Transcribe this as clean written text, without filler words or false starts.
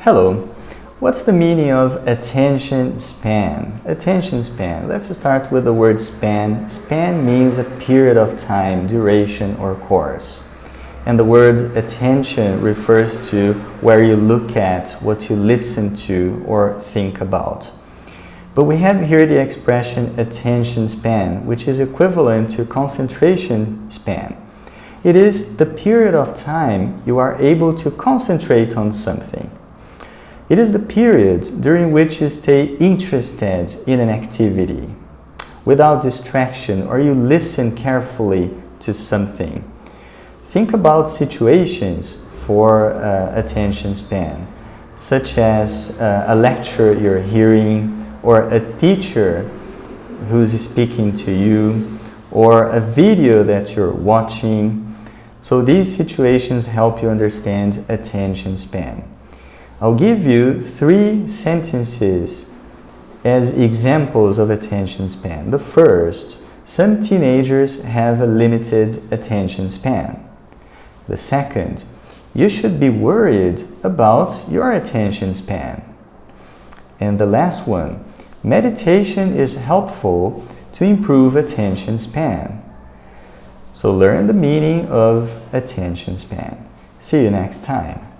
Hello. What's the meaning of attention span? Attention span. Let's start with the word span. Span means a period of time, duration, or course. And the word attention refers to where you look at, what you listen to, or think about. But we have here the expression attention span, which is equivalent to concentration span. It is the period of time you are able to concentrate on something. It is the period during which you stay interested in an activity without distraction, or you listen carefully to something. Think about situations for attention span, such as a lecture you're hearing, or a teacher who's speaking to you, or a video that you're watching. So these situations help you understand attention span. I'll give you 3 sentences as examples of attention span. The first, some teenagers have a limited attention span. The second, you should be worried about your attention span. And the last one, meditation is helpful to improve attention span. So learn the meaning of attention span. See you next time.